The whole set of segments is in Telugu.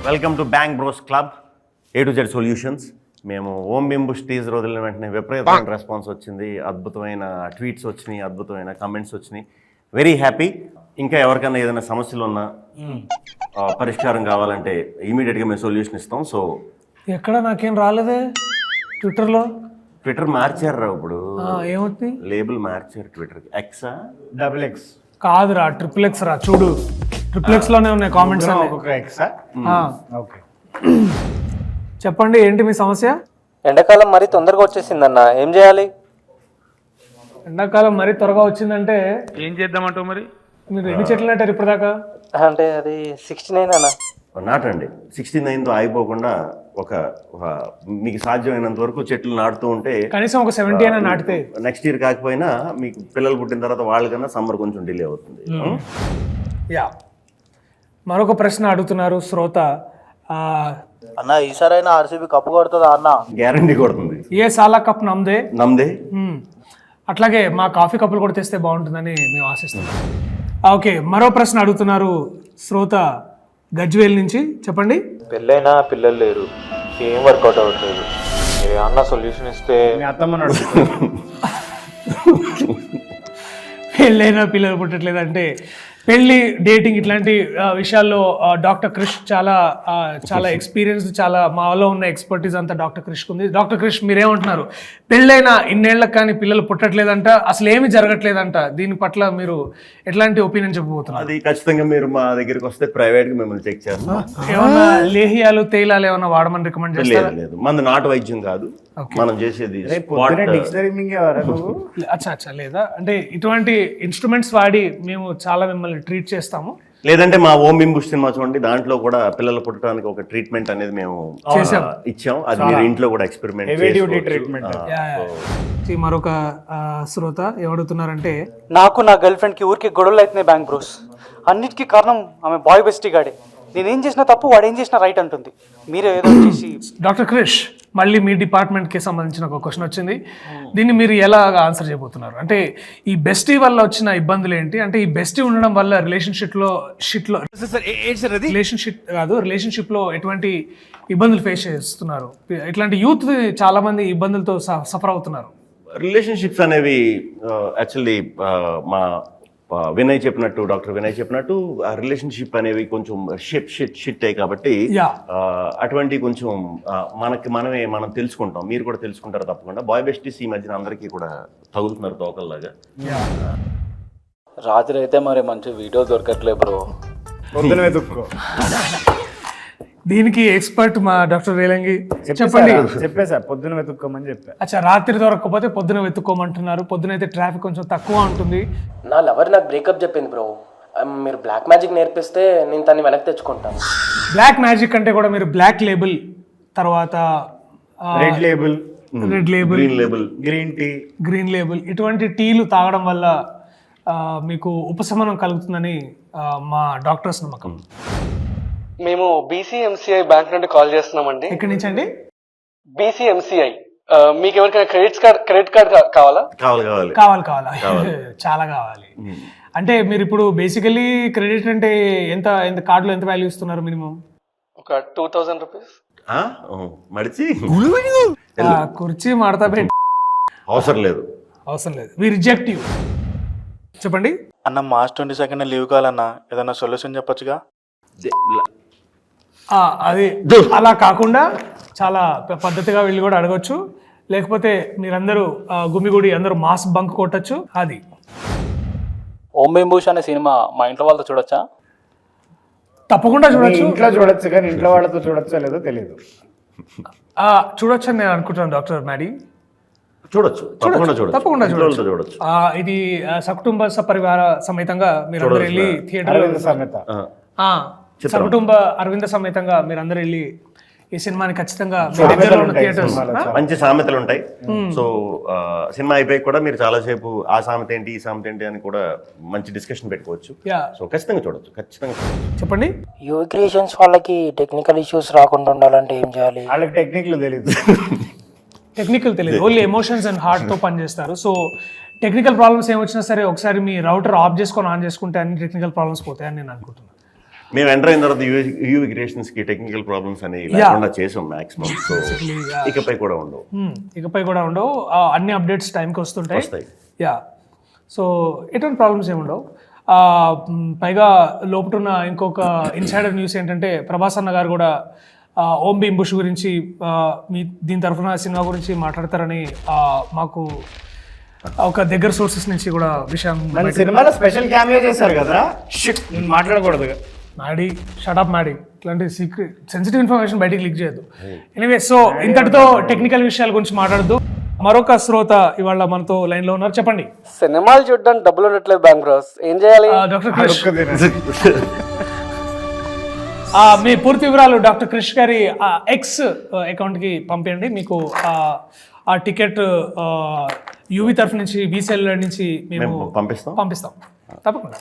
Welcome to bank bros club A to Z solutions. మేము ఓం బింబుష్ టీజర్ వదిలిన వెంటనే విపరీతమైన రెస్పాన్స్ వచ్చింది, అద్భుతమైన ట్వీట్స్ వచ్చినాయి, అద్భుతమైన కమెంట్స్ వచ్చినాయి. Very happy. ఇంకా ఎవరికైనా ఏదైనా సమస్యలు ఉన్నా పరిష్కారం కావాలంటే ఇమీడియట్గా మేము సొల్యూషన్ ఇస్తాం. సో ఎక్కడ నాకేం రాలేదే ట్విట్టర్ మార్చారు ఇప్పుడు, ఏమవుతుంది లేబుల్ మార్చారు ట్విట్టర్కి. ఎక్సా XX కాదురా, XXX రా, చూడు XXX లోనే ఉన్నాయి కామెంట్స్. ఒక్కొక్క ఎక్సా ఓకే చెప్పండి, ఏంటి మీ సమస్య? ఎండాకాలం మరీ తొందరగా వచ్చేసిందన్న, ఏం చేయాలి? ఎండాకాలం మరీ త్వరగా వచ్చిందంటే ఏం చేద్దామంటావు మరి? మీరు ఎన్ని చెట్లు నాటారు ఇప్పటిదాకా? అంటే అది 69 అన్న. నాటండి. 69తో ఆగిపోకుండా ఒక మీకు సాధ్యమైనంత వరకు చెట్లు నాటుతూ ఉంటే కనీసం ఒక 70 అయినా నాటితే నెక్స్ట్ ఇయర్ కాకపోయినా మీకు పిల్లలు పుట్టిన తర్వాత వాళ్ళకన్నా సమ్మర్ కొంచెం డిలే అవుతుంది. యా, మరొక ప్రశ్న అడుగుతున్నారు శ్రోత. అన్న ఈసారైనా ఆర్సీబీ కప్పు కొడుతుందా అన్న? గ్యారంటీ కొడుతుంది. ఏ సాలా కప్ నమ్దే. అట్లాగే మా కాఫీ కప్పులు కూడా తెస్తే బాగుంటుందని మేము ఆశిస్తున్నాం. ఓకే, మరో ప్రశ్న అడుగుతున్నారు శ్రోత గజ్వేల్ నుంచి. చెప్పండి. పెళ్ళైనా పిల్లలు లేరు, ఏం వర్కౌట్ అవ్వట్లేదు, మీరు అన్న సొల్యూషన్ ఇస్తే. మీ అత్తమ్మ పెళ్ళైనా పిల్లలు పుట్టట్లేదు అంటే పెళ్ళి, డేటింగ్ ఇట్లాంటి విషయాల్లో డాక్టర్ క్రిష్ చాలా ఎక్స్పీరియన్స్, చాలా మాలో ఉన్న ఎక్స్పర్టీస్ అంతా డాక్టర్ క్రిష్కి ఉంది. డాక్టర్ క్రిష్, మీరేమంటున్నారు? పెళ్ళైనా ఇన్నేళ్లకు కానీ పిల్లలు పుట్టట్లేదంట, అసలు ఏమి జరగట్లేదంట, దీని పట్ల మీరు ఎట్లాంటి ఒపీనియన్ చెప్పబోతున్నారు? అది ఖచ్చితంగా మీరు మా దగ్గరికి వస్తే ప్రైవేట్గా మిమ్మల్ని చెక్ చేస్తాం. ఏమన్నా లేహియాలు తేలాలు ఏమన్నా వాడమని రికమెండ్ చేస్తారా? లేదు, మంది నాటు వైద్యం కాదు, మనం చేసేది అచ్చా లేదా అంటే ఇటువంటి ఇన్స్ట్రుమెంట్స్ వాడి మేము చాలా మిమ్మల్ని ట్రీట్ చేస్తాము. లేదంటే మా ఓం బింబుష్ సినిమా చూడండి, దాంట్లో కూడా పిల్లలు పుట్టడానికి ఒక ట్రీట్మెంట్ అనేది మేము ఇచ్చాం. అది మీరు ఇంట్లో కూడా ఎక్స్పెరిమెంట్. మరొక శ్రోత ఏమడుగుతున్నారంటే, నాకు నా గర్ల్ ఫ్రెండ్ కి ఊరికి గొడవలు అవుతున్నాయి బ్యాంక్ బ్రోస్. అన్నిటికీ కారణం ఆమె బాయ్ బెస్టీ గాడే. నేనేం చేసినా తప్పు, వాడు ఏం చేసినా రైట్ అంటుంది. మీరు ఏదో చేసి. డాక్టర్ క్రిష్, మళ్ళీ మీ డిపార్ట్మెంట్కి సంబంధించిన ఒక క్వశ్చన్ వచ్చింది. దీన్ని మీరు ఎలా ఆన్సర్ చేయబోతున్నారు? అంటే ఈ బెస్టీ వల్ల వచ్చిన ఇబ్బందులు ఏంటి? అంటే ఈ బెస్టీ ఉండడం వల్ల రిలేషన్షిప్ లో ఎటువంటి ఇబ్బందులు ఫేస్ చేస్తున్నారు? ఇట్లాంటి యూత్ చాలా మంది ఇబ్బందులతో సఫర్ అవుతున్నారు. రిలేషన్షిప్స్ అనేవి యాక్చువల్లీ మా వినయ్ చెప్పినట్టు, డాక్టర్ వినయ్ చెప్పినట్టు, ఆ రిలేషన్షిప్ అనేవి కొంచెం షిట్ అయ్యి కాబట్టి అటువంటి కొంచెం మనం తెలుసుకుంటాం, మీరు కూడా తెలుసుకుంటారు తప్పకుండా. బాయ్ బెస్టీస్ ఈ మధ్యన అందరికీ కూడా తగులుతున్నారు తోకల్లాగా. రాత్రి అయితే మరి మంచి వీడియో దొరకట్లే బ్రో. దీనికి ఎక్స్పర్ట్ మా డాక్టర్ రేలంగి. చెప్పండి. చెప్పేసా, పొద్దున వెతుక్కోమని చెప్పా. అచ్చా, రాత్రి దొరకకపోతే పొద్దున వెతుక్కోమంటున్నారు. పొద్దునైతే ట్రాఫిక్ కొంచెం తక్కువ ఉంటుంది. నా లవర్ నాకు బ్రేకప్ చెప్పింది బ్రో. మీరు బ్లాక్ మ్యాజిక్ నేర్పిస్తే నేను తన్ని వెనక్కి తెచ్చుకుంటాను. బ్లాక్ మ్యాజిక్ అంటే కూడా మీరు బ్లాక్ లేబుల్, తర్వాత రెడ్ లేబుల్, గ్రీన్ లేబుల్ ఇటువంటి టీలు తాగడం వల్ల మీకు ఉపశమనం కలుగుతుందని మా డాక్టర్స్ నమ్మకం. మేము BCMCI బ్యాంక్ నుండి కాల్ చేస్తున్నామండి. ఎక్కడి నుంచి అండి? BCMCI. మీకు ఎవరికైనా క్రెడిట్ కార్డ్ కావాలా? కావాలా? చాలా కావాలి. అంటే మీరు ఇప్పుడు బేసికలీ క్రెడిట్ అంటే ఎంత కార్డులో ఎంత వాల్యూ ఇస్తున్నారు? మినిమం ఒక 2000 రూపీస్. కుర్చీ మాడతా అవసరం లేదు. We reject you. చెప్పండి. అన్న మార్చ్ 22 లీవ్ కావాలన్నా, ఏదన్నా సొల్యూషన్ చెప్పొచ్చుగా? అది అలా కాకుండా చాలా పద్ధతిగా వెళ్ళి కూడా అడగచ్చు. లేకపోతే మీరందరూ గుమిగుడి అందరూ మాస్ బంక్ కొట్టచ్చు. అది ఓం బింబుష్ అనే సినిమా మా ఇంట్లో వాళ్ళతో చూడొచ్చా? తప్పకుండా చూడొచ్చు. ఇంట్లో చూడొచ్చు, కానీ ఇంట్లో వాళ్ళతో చూడొచ్చో లేదో తెలియదు. చూడొచ్చు అని నేను అనుకుంటున్నాను డాక్టర్ మ్యాడీ. తప్పకుండా చూడొచ్చు. ఇది సకుటుంబ సపరివార సమేతంగా మీరు అందరూ వెళ్ళి సకుటుంబ అరవింద సమేతంగా మీరు అందరూ వెళ్ళి ఈ సినిమాని ఖచ్చితంగా మంచి సామెతలు ఉంటాయి. సో సినిమా అయిపోయి కూడా మీరు చాలాసేపు ఆ సామెత ఏంటి ఈ సామెత ఏంటి అని కూడా మంచి డిస్కషన్ పెట్టుకోవచ్చు. సో ఖచ్చితంగా చూడొచ్చు. చెప్పండి. యువ క్రియేషన్స్ వాళ్ళకి టెక్నికల్ ఇష్యూస్ రాకుండా ఉండాలంటే ఏం చేయాలి? వాళ్ళకి టెక్నికల్ తెలియదు, ఓన్లీ ఎమోషన్స్ అండ్ హార్ట్ తో పనిచేస్తారు. సో టెక్నికల్ ప్రాబ్లమ్స్ ఏమొచ్చినా సరే ఒకసారి మీ రౌటర్ ఆఫ్ చేసుకొని ఆన్ చేసుకుంటే అన్ని టెక్నికల్ ప్రాబ్లమ్స్ పోతాయని నేను అనుకుంటున్నాను. మేము ఎంటర్ అయిన తర్వాత యూవి క్రియేషన్స్ కి టెక్నికల్ ప్రాబ్లమ్స్ అనేవి లేకుండా చేసాం మాక్సిమం. సో ఇకపై కూడా ఉండవు. ఇకపై కూడా ఉండవు. అన్ని అప్డేట్స్ టైంకి వస్తుంటాయి. వస్తాయి. యా, సో ఎటువంటి ప్రాబ్లమ్స్ ఏమి ఉండవు. పైగా లోపటున్న ఇంకొక ఇన్సైడర్ న్యూస్ ఏంటంటే ప్రభాస్ అన్న గారు కూడా ఓం భీమ్ బుష్ గురించి మీ దీని తరఫున సినిమా గురించి మాట్లాడతారని మాకు ఒక దగ్గర సోర్సెస్ నుంచి కూడా విషయం. మన సినిమాలో స్పెషల్ క్యామియో చేశారు కదా, నేను మాట్లాడకూడదు. మ్యాడీ షటప్ మ్యాడీ, ఇట్లాంటి సీక్రెట్ సెన్సిటివ్ ఇన్ఫర్మేషన్ బయటికి లీక్ చేయొద్దు. ఎనీవే, సో ఇంతటితో టెక్నికల్ విషయాల గురించి మాట్లాడద్దు. మరొక శ్రోత ఇవాళ మనతో లైన్ లో ఉన్నారు. చెప్పండి. సినిమాలు చూడడానికి డబ్బులు ఉండట్లేదు బ్యాంక్ బ్రోస్, ఏం చేయాలి? డాక్టర్ క్రిష్, మీ పూర్తి వివరాలు డాక్టర్ క్రిష్ గారి ఎక్స్ అకౌంట్ కి పంపించండి. మీకు ఆ టికెట్ యూవి తరఫు నుంచి బీసీఎల్ నుంచి మేము పంపిస్తాం తప్పకుండా.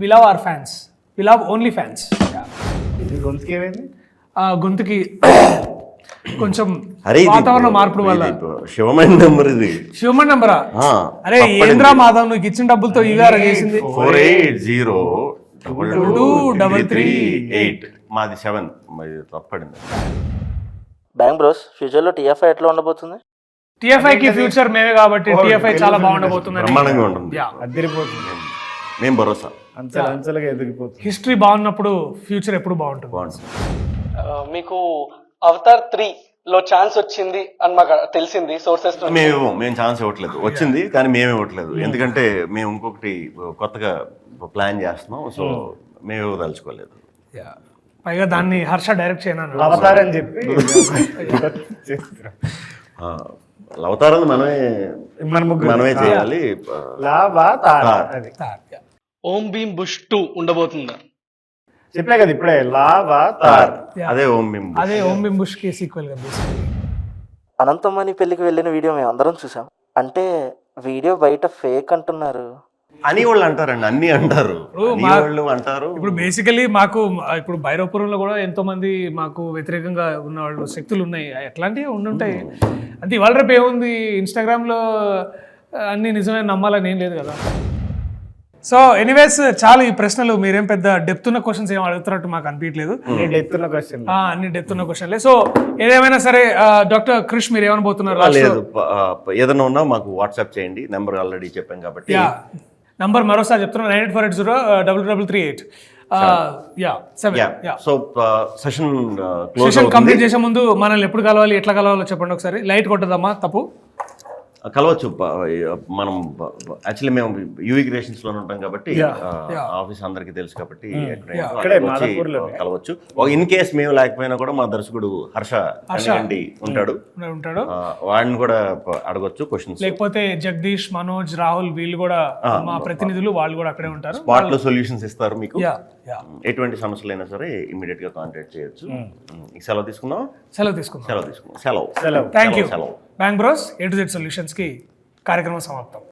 We love our fans, we love only fans. ఇది గొంతుకి ఏమైంది? గొంతుకి కొంచెం వాతావరణ మార్పుల వల్ల. శివమైన నెంబర్ ఇది. శివమన్ నంబరా? అరే ఏంద్రా మాధవ్, నువ్వు ఇచ్చిన డబ్బులతో ఇవార చేసింది. 48023338 మాది 7 మరి తప్పడింది. బ్యాంక్ బ్రోస్ ఫ్యూచర్లో టీఎఫ్ఐ ఎట్లా ఉండబోతుంది? టీఎఫ్ఐ కి ఫ్యూచర్ మేమే కాబట్టి టీఎఫ్ఐ చాలా బాగుండబోతుంది. బ్రహ్మాండంగా ఉంటుంది. అదిరిపోతుంది. మేము భరోసా. అంచెలుగా ఎదిగిపోతుంది. హిస్టరీ బాగున్నప్పుడు ఫ్యూచర్ ఎప్పుడు బాగుంటుంది. మీకు అవతార్ 3 లో ఛాన్స్ వచ్చింది అని మాకు తెలిసింది సోర్సెస్. మేము ఛాన్స్ ఇవ్వట్లేదు. వచ్చింది కానీ మేము ఇవ్వట్లేదు. ఎందుకంటే మేము ఇంకొకటి కొత్తగా ప్లాన్ చేస్తున్నాం. సో మేము ఇవ్వదలుచుకోలేదు. పైగా దాన్ని హర్ష డైరెక్ట్ చేయను అవతార్ అని చెప్పి అవతారాన్ని మనమే చేయాలి. ఓం భీమ్ బుష్ 2 ఉండబోతుందా? చెప్పే కదా ఇప్పుడే, లావాతార్. అదే ఓం భీమ్. అదే ఓం భీమ్ బుష్ కి సీక్వెల్ గా. అనంతమణి పెళ్లికి వెళ్ళిన వీడియో మేము అందరం చూసాం. అంటే వీడియో బయట ఫేక్ అంటున్నారు అని వాళ్ళు అంటారండి. అన్ని అంటారు, వాళ్ళు అంటారు. ఇప్పుడు బేసికలీ మాకు ఇప్పుడు భైరవపురంలో కూడా ఎంతో మంది మాకు వ్యతిరేకంగా ఉన్న వాళ్ళు శక్తులు ఉన్నాయి. ఎట్లాంటివి ఉండుంటాయి. అంటే ఇవాళ రేపు ఏముంది, ఇన్స్టాగ్రామ్ లో అన్ని నిజమే నమ్మాలని ఏం లేదు కదా. సో ఎనీవేస్, చాలా ఈ ప్రశ్నలు మీరేం పెద్ద డెప్త్ ఉన్న క్వశ్చన్స్ ఏం అడుగుతున్నట్టు మాకు అనిపించలేదు. అన్ని డెప్త్ ఉన్న క్వశ్చన్లే. సో ఏదేమైనా సరే డాక్టర్ క్రిష్ మీరు ఏమనబోతున్నారు? లేదు, ఏదైనా ఉన్నా మాకు వాట్సాప్ చేయండి. నెంబర్ ఆల్రెడీ చెప్పాం కాబట్టి. నంబర్ మరోసారి చెప్తున్నా, 9848033338. సో సెషన్ కంప్లీట్ చేసే ముందు మనల్ని ఎప్పుడు కలవాలి, ఎట్లా కలవాలో చెప్పండి ఒకసారి. లైట్ కొట్టదమ్మా, తప్పు కలవచ్చు. మనం యాక్చువల్లీ మేము యూవి క్రియేషన్స్ లో ఉంటాం కాబట్టి ఆఫీస్ అందరికి తెలుసు కాబట్టి కలవచ్చు. ఇన్ కేస్ మేము లేకపోయినా కూడా మా దర్శకుడు హర్ష ఉంటాడు, వాడిని కూడా అడగొచ్చు క్వశ్చన్స్. లేకపోతే జగదీష్, మనోజ్, రాహుల్ వీళ్ళు కూడా మా ప్రతినిధులు, వాళ్ళు కూడా అక్కడే ఉంటారు. స్పాట్ లో సొల్యూషన్స్ ఇస్తారు మీకు. ఎటువంటి సమస్యలైనా సరే ఇమీడియట్ గా కాంటాక్ట్ చేయొచ్చు. సెలవు తీసుకుందాం. సెలవు. Thank you. Bank bros A to Z solutions కి కార్యక్రమం సమాప్తం.